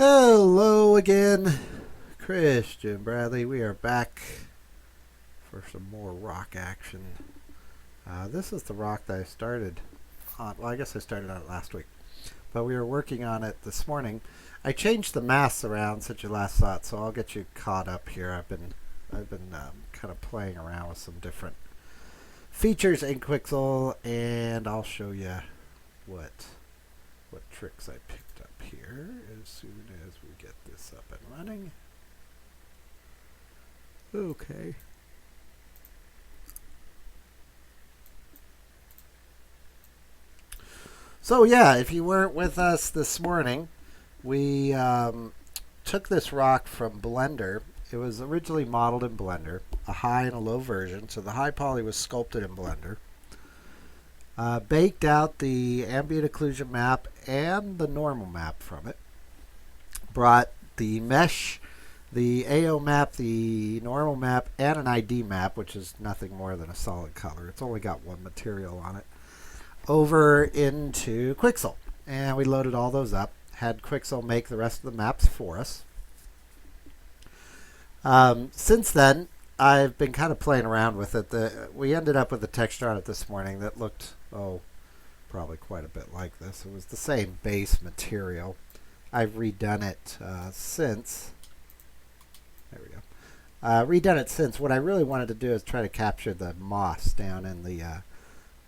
Hello again, Christian Bradley. We are back for some more rock action. This is the rock that I started on. Well, I guess I started on it last week, but we were working on it this morning. I changed the masks around since you last saw it, so I'll get you caught up here. I've been kind of playing around with some different features in Quixel, and I'll show you what tricks I picked up here as soon as we get this up and running. Okay. So yeah, if you weren't with us this morning, we took this rock from Blender. It was originally modeled in Blender, a high and a low version. So the high poly was sculpted in Blender. Baked out the ambient occlusion map and the normal map from it. Brought the mesh, the AO map, the normal map, and an ID map, which is nothing more than a solid color. It's only got one material on it, over into Quixel. And we loaded all those up. Had Quixel make the rest of the maps for us. Since then, I've been kind of playing around with it. We ended up with a texture on it this morning that looked, probably quite a bit like this. It was the same base material. I've redone it since. There we go. Redone it since. What I really wanted to do is try to capture the moss down in the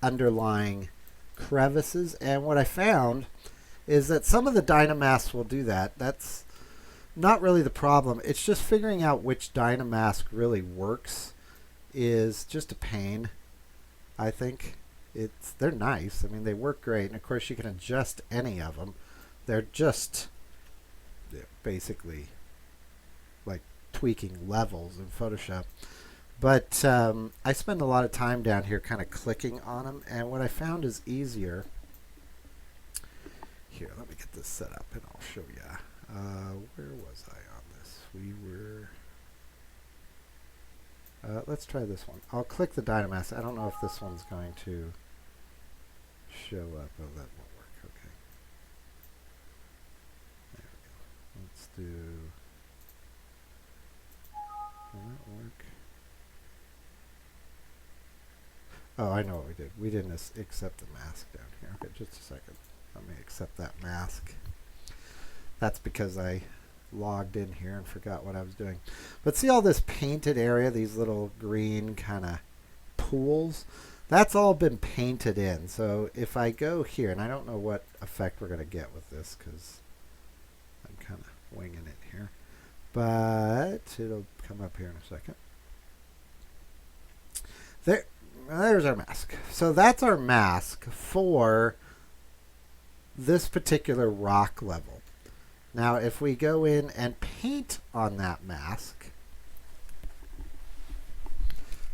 underlying crevices. And what I found is that some of the Dynamask will do that. That's not really the problem. It's just figuring out which Dynamask really works is just a pain, I think. They're nice. I mean, they work great. And of course, you can adjust any of them. They're just basically like tweaking levels in Photoshop. But I spend a lot of time down here kind of clicking on them. And what I found is easier. Here, let me get this set up and I'll show you. Where was I on this? We were... let's try this one. I'll click the Dynamask. I don't know if this one's going to show up. Oh, that won't work. Okay. There we go. Let's do... Will that work? Oh, I know what we did. We didn't accept the mask down here. Okay, just a second. Let me accept that mask. That's because I logged in here and forgot what I was doing. But see all this painted area, these little green kind of pools? That's all been painted in. So if I go here, and I don't know what effect we're going to get with this because I'm kind of winging it here. But it'll come up here in a second. There's our mask. So that's our mask for this particular rock level. Now, if we go in and paint on that mask,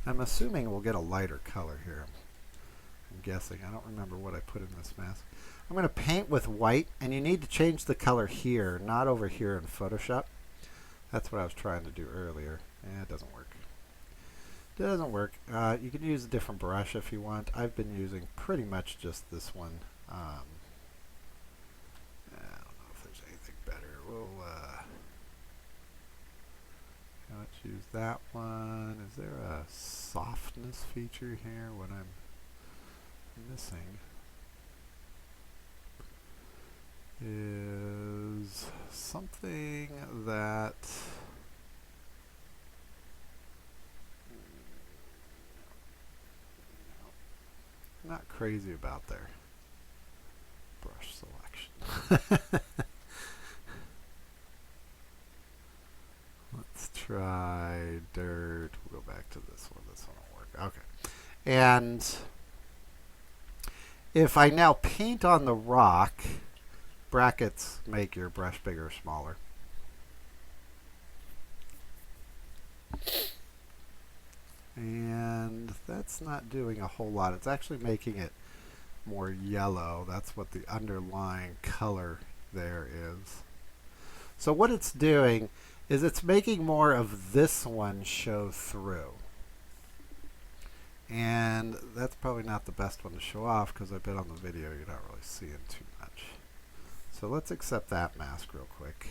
I'm assuming we'll get a lighter color here. I'm guessing. I don't remember what I put in this mask. I'm going to paint with white, and you need to change the color here, not over here in Photoshop. That's what I was trying to do earlier. It doesn't work. Doesn't work. You can use a different brush if you want. I've been using pretty much just this one. Let's use that one. Is there a softness feature here? What I'm missing is something that I'm not crazy about there. Brush selection. Let's try dirt. We'll go back to this one. This one will work. Okay. And if I now paint on the rock, brackets make your brush bigger or smaller. And that's not doing a whole lot. It's actually making it more yellow. That's what the underlying color there is. So what it's doing is it's making more of this one show through. And that's probably not the best one to show off because I bet on the video you're not really seeing too much. So let's accept that mask real quick.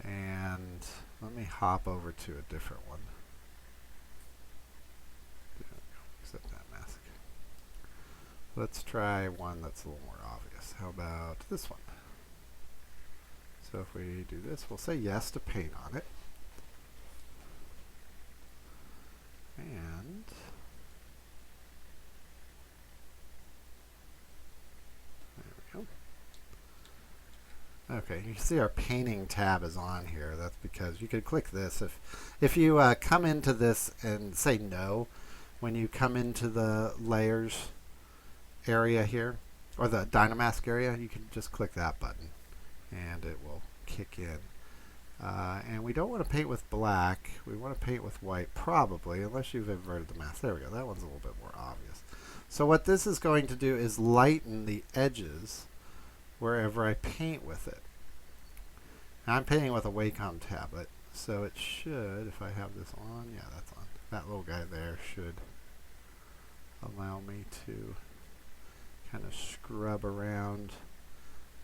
And let me hop over to a different one. Except that mask. Let's try one that's a little more obvious. How about this one? So if we do this, we'll say yes to paint on it. And there we go. Okay, you can see our painting tab is on here. That's because you could click this. If you come into this and say no, when you come into the layers area here, or the Dynamask area, you can just click that button and it will kick in. And we don't want to paint with black. We want to paint with white, probably, unless you've inverted the mask. There we go. That one's a little bit more obvious. So what this is going to do is lighten the edges wherever I paint with it. Now I'm painting with a Wacom tablet, so it should, if I have this on, yeah, that's on. That little guy there should allow me to kind of scrub around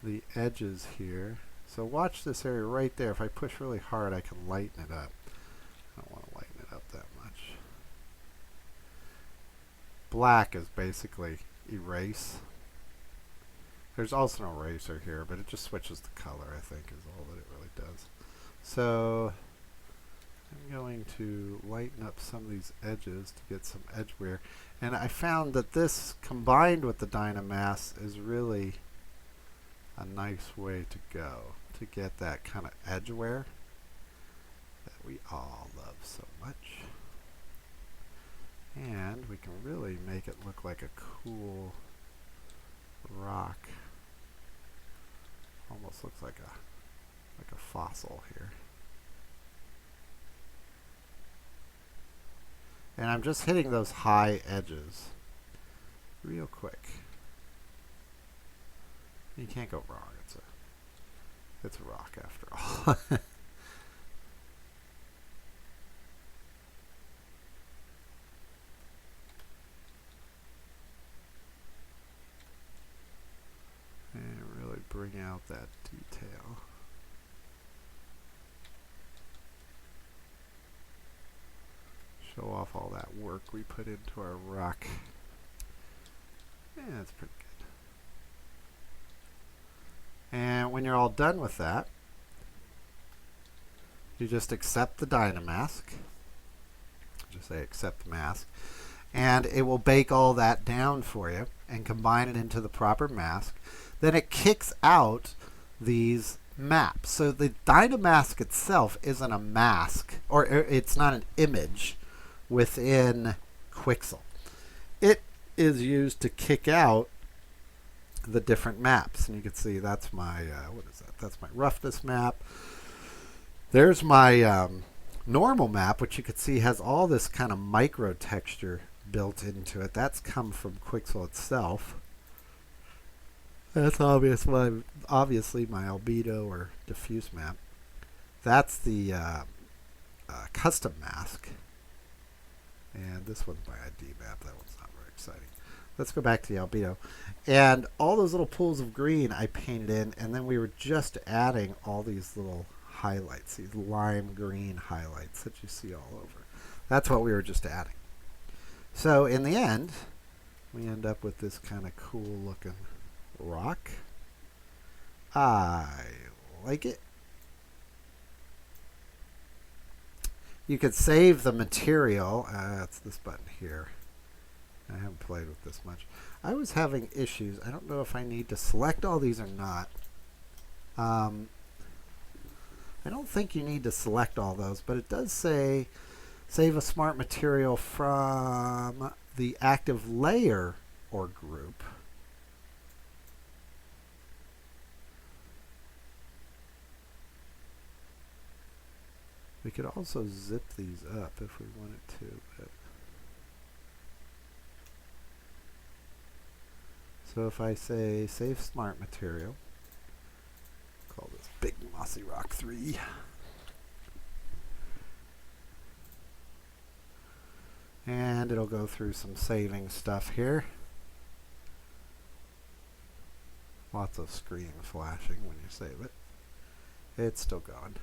the edges here. So watch this area right there. If I push really hard, I can lighten it up. I don't want to lighten it up that much. Black is basically erase. There's also an eraser here, but it just switches the color, I think, is all that it really does. So I'm going to lighten up some of these edges to get some edge wear. And I found that this, combined with the Dynamask, is really a nice way to go to get that kind of edge wear that we all love so much. And we can really make it look like a cool rock. Almost looks like a fossil here. And I'm just hitting those high edges real quick. You can't go wrong. It's a rock after all. And really bring out that detail. Show off all that work we put into our rock. Yeah, that's pretty good. And when you're all done with that, you just accept the Dynamask. Just say accept the mask. And it will bake all that down for you and combine it into the proper mask. Then it kicks out these maps. So the Dynamask itself isn't a mask, or it's not an image within Quixel. It is used to kick out the different maps, and you can see that's my what is that? That's my roughness map. There's my normal map, which you can see has all this kind of micro texture built into it. That's come from Quixel itself. That's obviously my albedo or diffuse map. That's the custom mask, and this one's my ID map. That one's not very exciting. Let's go back to the albedo. And all those little pools of green I painted in, and then we were just adding all these little highlights, these lime green highlights that you see all over. That's what we were just adding. So in the end, we end up with this kind of cool looking rock. I like it. You could save the material. It's this button here. I haven't played with this much. I was having issues. I don't know if I need to select all these or not. I don't think you need to select all those, but it does say save a smart material from the active layer or group. We could also zip these up if we wanted to. But so if I say save smart material, call this Big Mossy Rock 3. And it'll go through some saving stuff here. Lots of screen flashing when you save it. It's still going.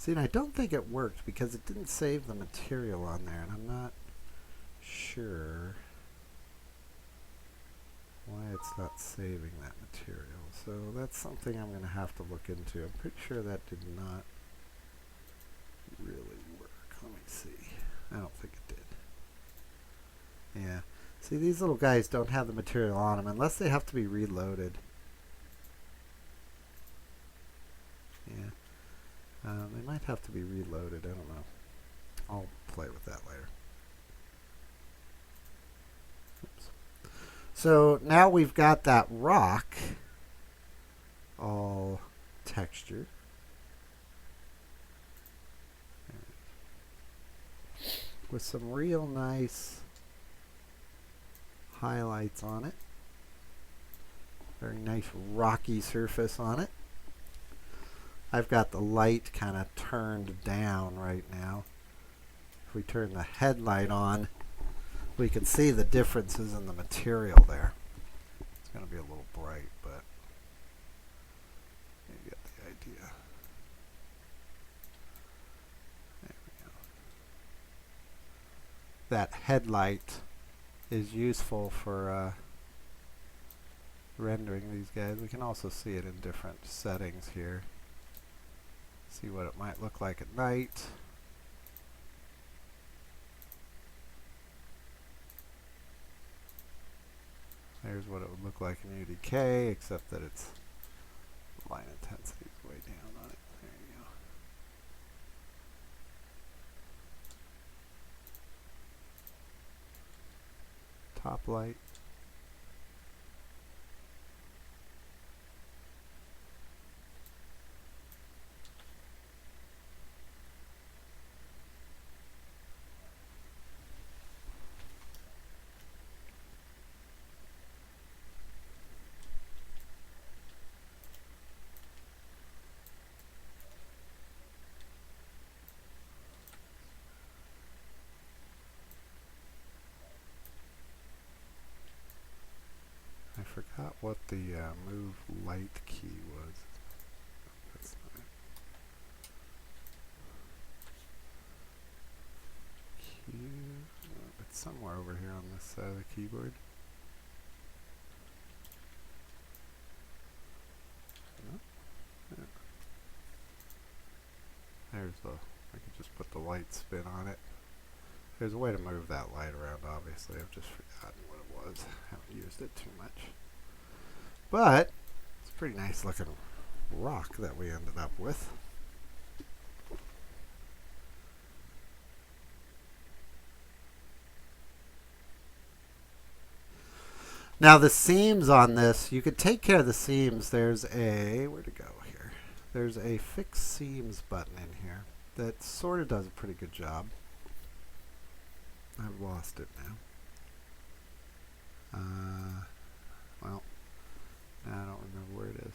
See, and I don't think it worked because it didn't save the material on there, and I'm not sure why it's not saving that material. So that's something I'm going to have to look into. I'm pretty sure that did not really work. Let me see. I don't think it did. Yeah. See, these little guys don't have the material on them unless they have to be reloaded. Yeah. They might have to be reloaded. I don't know. I'll play with that later. Oops. So now we've got that rock all textured. With some real nice highlights on it. Very nice rocky surface on it. I've got the light kind of turned down right now. If we turn the headlight on, we can see the differences in the material there. It's going to be a little bright, but you get the idea. There we go. That headlight is useful for rendering these guys. We can also see it in different settings here. See what it might look like at night. There's what it would look like in UDK, except that its line intensity is way down on it. There you go. Top light. I forgot what the move light key was. That's not it. Q. It's somewhere over here on this side of the keyboard. No? Yeah. There's the. I could just put the light spin on it. There's a way to move that light around, obviously. I've just forgotten what it was. Haven't used it too much. But it's a pretty nice looking rock that we ended up with. Now the seams on this, you could take care of the seams. There's a, where'd it go here? There's a fix seams button in here that sort of does a pretty good job. I've lost it now. Well, I don't remember where it is.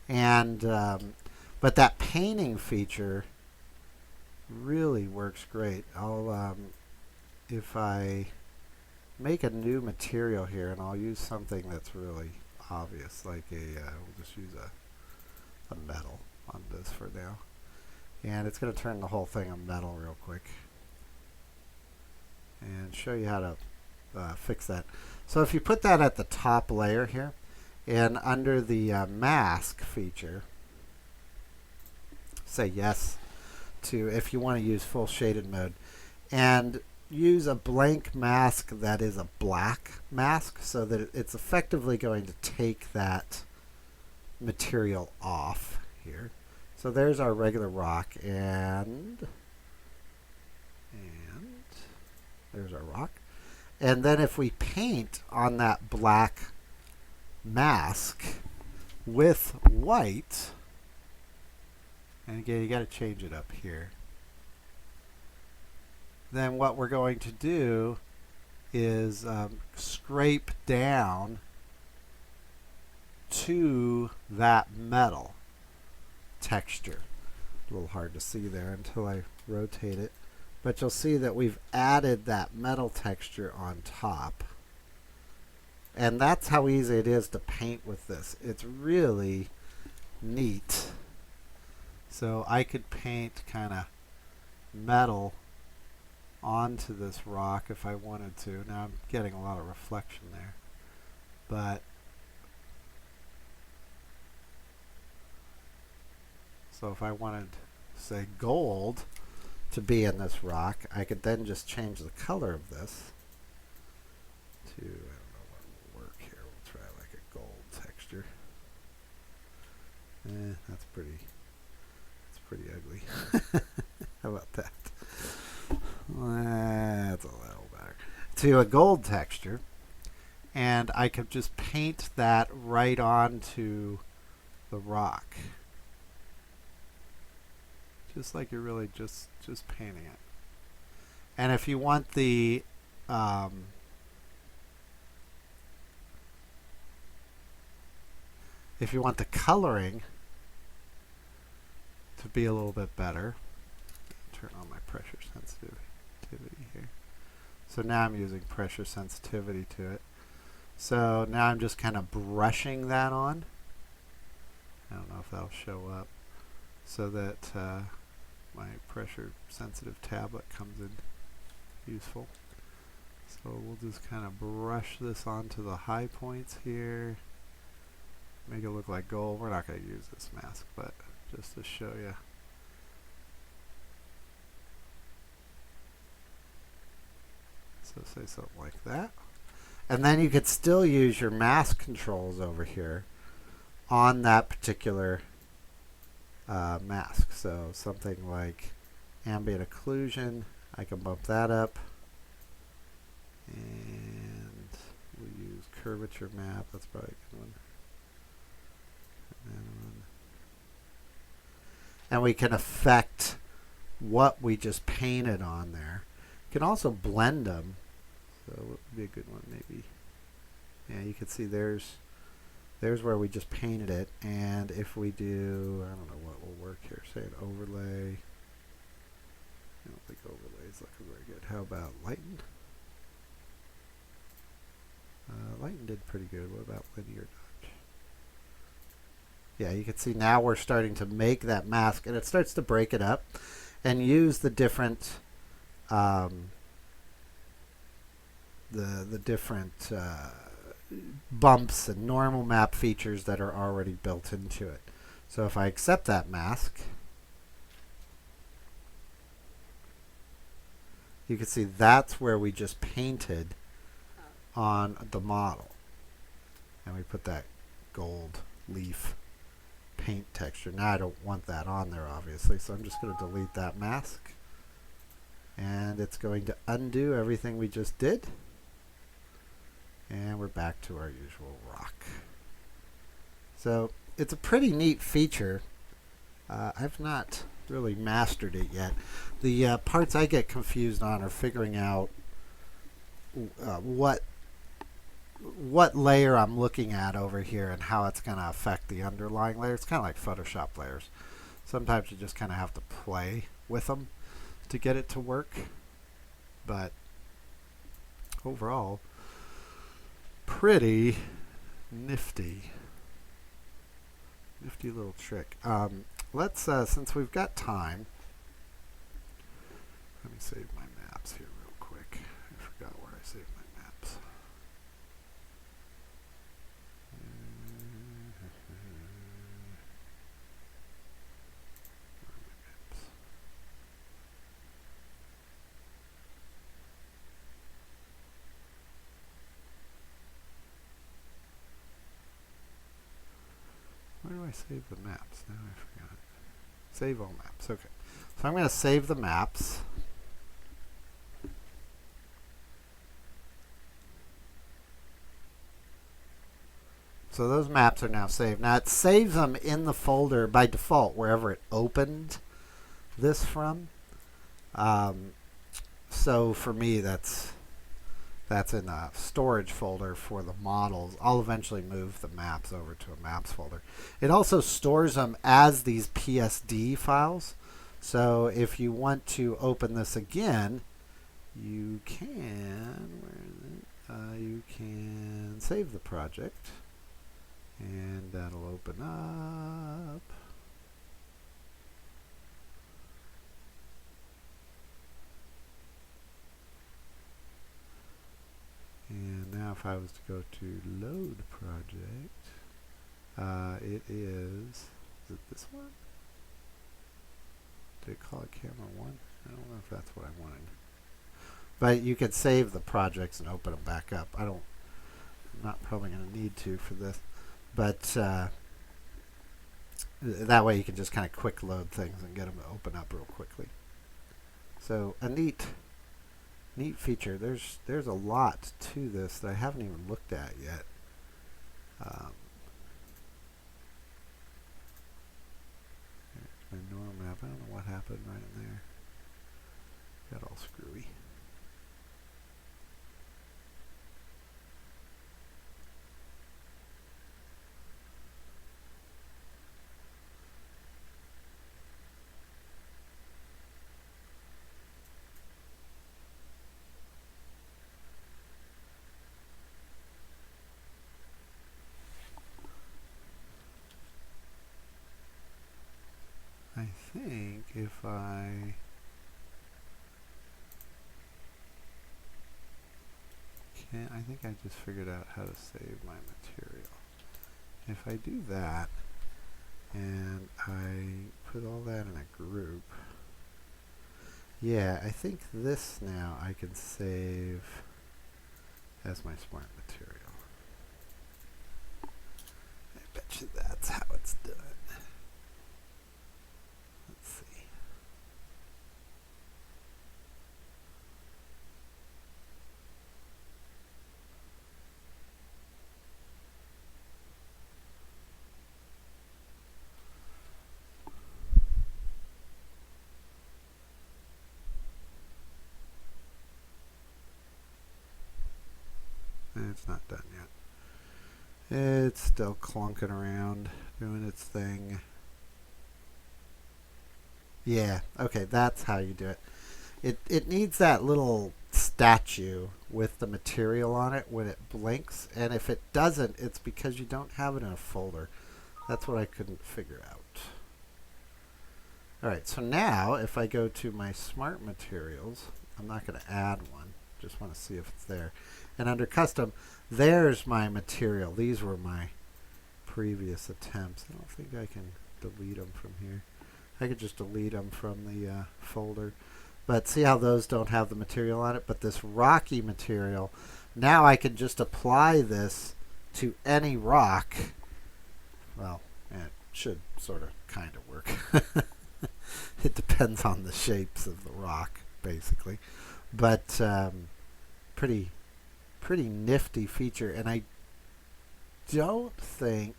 And but that painting feature really works great. I'll if I make a new material here, and I'll use something that's really obvious, like a we'll just use a metal on this for now, and it's going to turn the whole thing on metal real quick and show you how to fix that. So if you put that at the top layer here, and under the mask feature, say yes to if you want to use full shaded mode, and use a blank mask that is a black mask, so that it's effectively going to take that material off here. So there's our regular rock, and there's our rock. And then if we paint on that black mask with white, and again you got to change it up here, then what we're going to do is scrape down to that metal texture. A little hard to see there until I rotate it. but you'll see that we've added that metal texture on top. And that's how easy it is to paint with this. It's really neat. So I could paint kind of metal onto this rock if I wanted to. Now I'm getting a lot of reflection there. But so if I wanted, say, gold to be in this rock, I could then just change the color of this to, I don't know what will work here. We'll try like a gold texture. That's pretty ugly. How about that? That's a little better. To a gold texture, and I could just paint that right onto the rock. Just like you're really just painting it. And if you want the coloring to be a little bit better, turn on my pressure sensitivity here. So now I'm using pressure sensitivity to it. So now I'm just kind of brushing that on. I don't know if that'll show up, so that my pressure sensitive tablet comes in useful. So we'll just kind of brush this onto the high points here. Make it look like gold. We're not going to use this mask, but just to show you. So say something like that. And then you could still use your mask controls over here on that particular mask. So something like ambient occlusion, I can bump that up. And we'll use curvature map. That's probably a good one. And we can affect what we just painted on there. You can also blend them. So what would be a good one, maybe? Yeah, you can see there's where we just painted it. And if we do, I don't know what will work here. Say an overlay. I don't think overlays looking very good. How about lighten? Lighten did pretty good. What about linear dodge? Yeah, you can see now we're starting to make that mask, and it starts to break it up and use the different the different bumps and normal map features that are already built into it. So if I accept that mask, you can see that's where we just painted on the model. And we put that gold leaf paint texture. Now I don't want that on there, obviously, so I'm just going to delete that mask. And it's going to undo everything we just did. And we're back to our usual rock. So it's a pretty neat feature. I've not really mastered it yet. The parts I get confused on are figuring out what layer I'm looking at over here and how it's going to affect the underlying layer. It's kind of like Photoshop layers. Sometimes you just kind of have to play with them to get it to work. But overall, pretty nifty. Nifty little trick. Let's, since we've got time, let me save my maps here real quick. I forgot where I saved my maps. Where do I save the maps? Now I forgot. Save all maps. Okay. So I'm going to save the maps. So those maps are now saved. Now it saves them in the folder by default wherever it opened this from. So for me, that's in the storage folder for the models. I'll eventually move the maps over to a maps folder. It also stores them as these PSD files. So if you want to open this again, you can, where is it? You can save the project, and that'll open up. And now if I was to go to load project, it is it this one? Did it call it camera 1? I don't know if that's what I wanted. But you could save the projects and open them back up. I'm not probably going to need to for this. But that way you can just kind of quick load things and get them to open up real quickly. So a neat feature. There's a lot to this that I haven't even looked at yet. There's my normal map. I don't know what happened right in there. Got all screwy. I think if I just figured out how to save my material. If I do that and I put all that in a group, yeah, I think this now I can save as my smart material. I bet you that's how it's done. Let's see. It's not done yet. It's still clunking around, doing its thing. Yeah, okay, that's how you do it. It needs that little statue with the material on it when it blinks, and if it doesn't, it's because you don't have it in a folder. That's what I couldn't figure out. Alright, so now if I go to my smart materials, I'm not going to add one, just want to see if it's there. And under custom, there's my material. These were my previous attempts. I don't think I can delete them from here. I could just delete them from the folder. But see how those don't have the material on it? But this rocky material, now I can just apply this to any rock. Well, it should sort of kind of work. It depends on the shapes of the rock, basically. But pretty nifty feature, and I don't think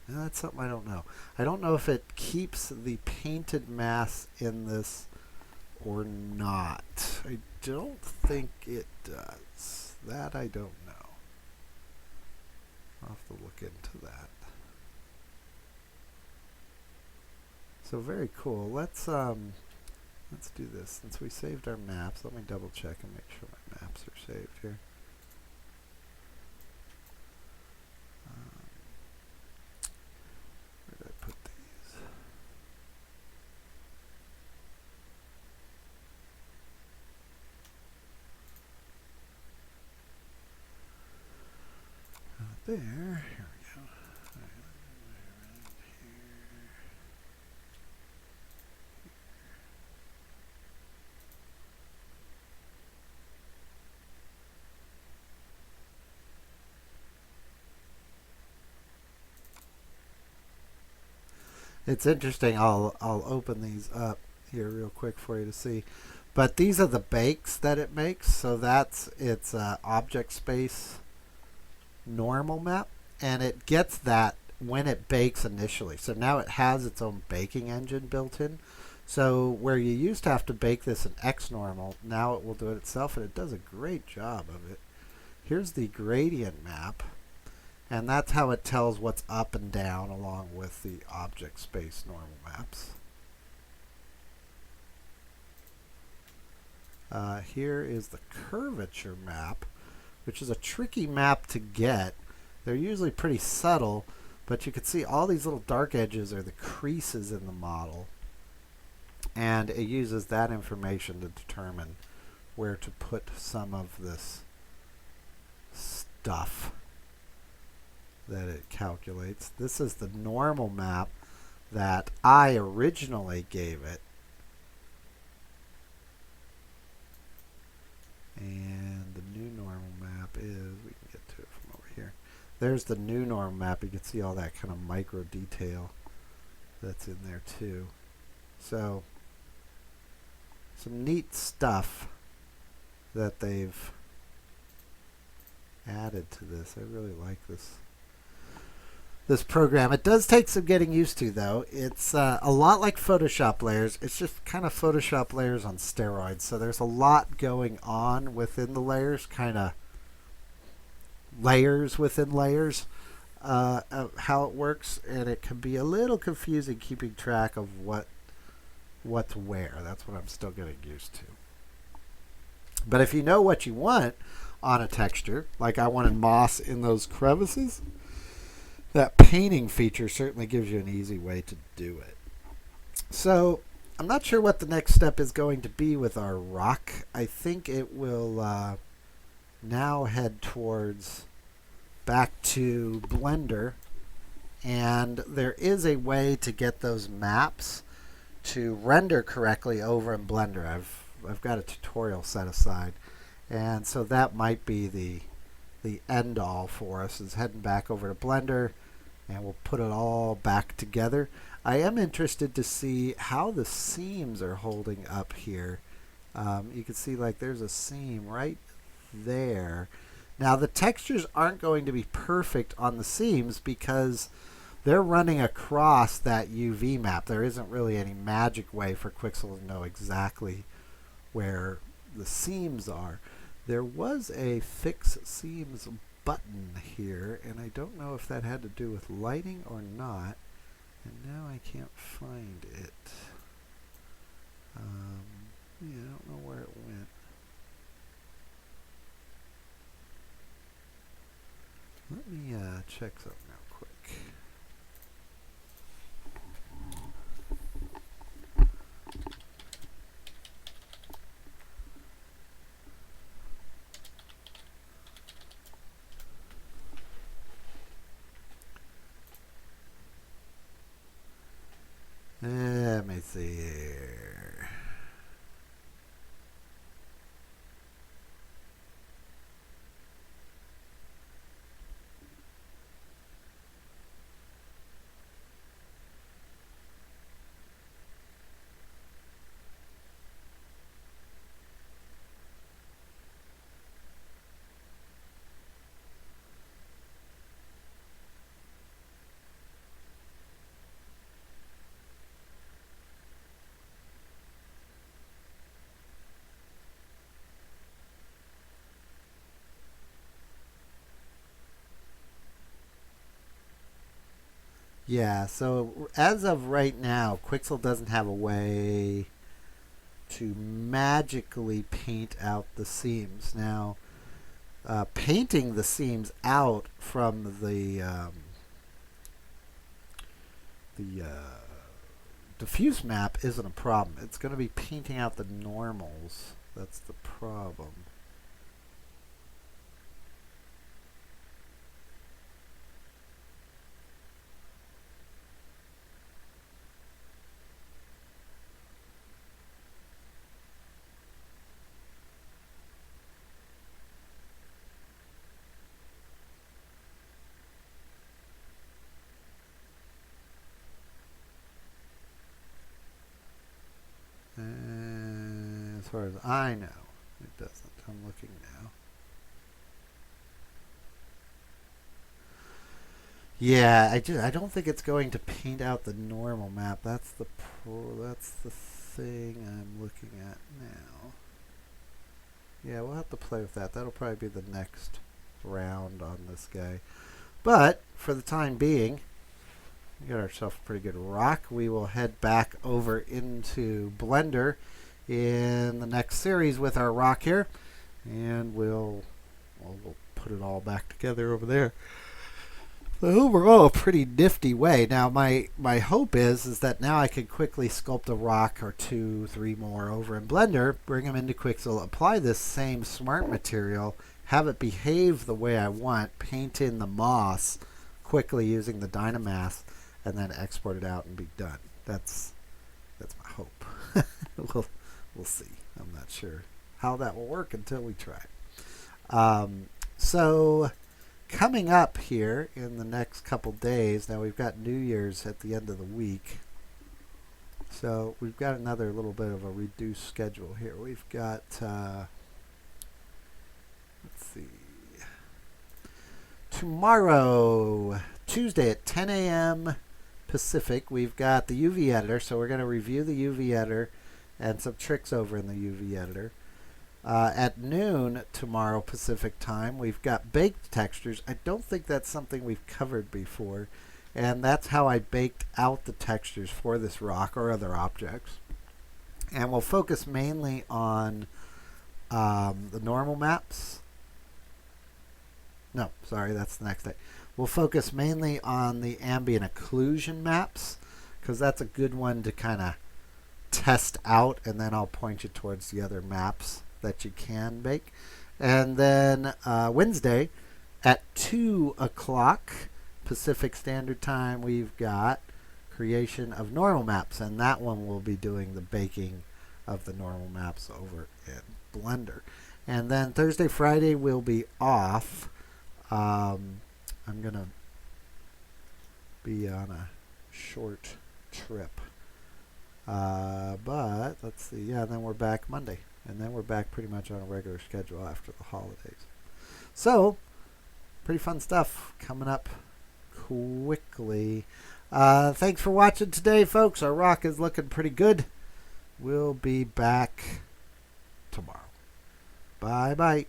that's something I don't know. I don't know if it keeps the painted mass in this or not. I don't think it does. That I don't know. I'll have to look into that. So very cool. Let's do this. Since we saved our maps, let me double check and make sure my maps are saved here. Where did I put these? There. Here we go. It's interesting. I'll open these up here real quick for you to see. But these are the bakes that it makes. So that's its object space normal map. And it gets that when it bakes initially. So now it has its own baking engine built in. So where you used to have to bake this in X normal, now it will do it itself. And it does a great job of it. Here's the gradient map. And that's how it tells what's up and down along with the object space normal maps. Here is the curvature map, which is a tricky map to get. They're usually pretty subtle, but you can see all these little dark edges are the creases in the model. And it uses that information to determine where to put some of this stuff that it calculates. This is the normal map that I originally gave it. And the new normal map is, we can get to it from over here. There's the new normal map. You can see all that kind of micro detail that's in there too. So, some neat stuff that they've added to this. I really like this program. It does take some getting used to, though. It's a lot like Photoshop layers. It's just kind of Photoshop layers on steroids. So there's a lot going on within the layers, kind of layers within layers, of how it works, and it can be a little confusing keeping track of what's where. That's what I'm still getting used to. But if you know what you want on a texture, like I wanted moss in those crevices, that painting feature certainly gives you an easy way to do it. So I'm not sure what the next step is going to be with our rock. I think it will now head towards back to Blender, and there is a way to get those maps to render correctly over in Blender. I've got a tutorial set aside, and so that might be the end all for us, is heading back over to Blender, and we'll put it all back together. I am interested to see how the seams are holding up here. You can see like there's a seam right there. Now the textures aren't going to be perfect on the seams because they're running across that UV map. There isn't really any magic way for Quixel to know exactly where the seams are. There was a fix seams button here, and I don't know if that had to do with lighting or not, and now I can't find it. Yeah, I don't know where it went. Let me check something out quick. Let me see here. Yeah, so as of right now, Quixel doesn't have a way to magically paint out the seams. Now, painting the seams out from the diffuse map isn't a problem. It's going to be painting out the normals that's the problem. As far as I know, it doesn't. I'm looking now. Yeah, I don't think it's going to paint out the normal map. That's the thing I'm looking at now. Yeah, we'll have to play with that. That'll probably be the next round on this guy. But for the time being, we got ourselves a pretty good rock. We will head back over into Blender in the next series with our rock here, and we'll put it all back together over there. So overall, a pretty nifty way. Now, my hope is that now I can quickly sculpt a rock or 2, 3 more over in Blender, bring them into Quixel, apply this same smart material, have it behave the way I want, paint in the moss quickly using the Dynamask, and then export it out and be done. That's my hope. we'll see. I'm not sure how that will work until we try. So coming up here in the next couple days, now we've got New Year's at the end of the week. So we've got another little bit of a reduced schedule here. We've got, let's see, tomorrow, Tuesday at 10 a.m. Pacific, we've got the UV editor. So we're going to review the UV editor and some tricks over in the UV editor. At noon tomorrow Pacific time, we've got baked textures. I don't think that's something we've covered before, and that's how I baked out the textures for this rock or other objects. And we'll focus mainly on the normal maps. No, sorry, that's the next day. We'll focus mainly on the ambient occlusion maps, because that's a good one to kind of test out, and then I'll point you towards the other maps that you can bake. And then Wednesday at 2 o'clock Pacific Standard Time, we've got creation of normal maps, and that one will be doing the baking of the normal maps over in Blender. And then Thursday, Friday will be off. I'm gonna be on a short trip, but let's see. Yeah, then we're back Monday. And then we're back pretty much on a regular schedule after the holidays. So, pretty fun stuff coming up quickly. Thanks for watching today, folks. Our rock is looking pretty good. We'll be back tomorrow. Bye-bye.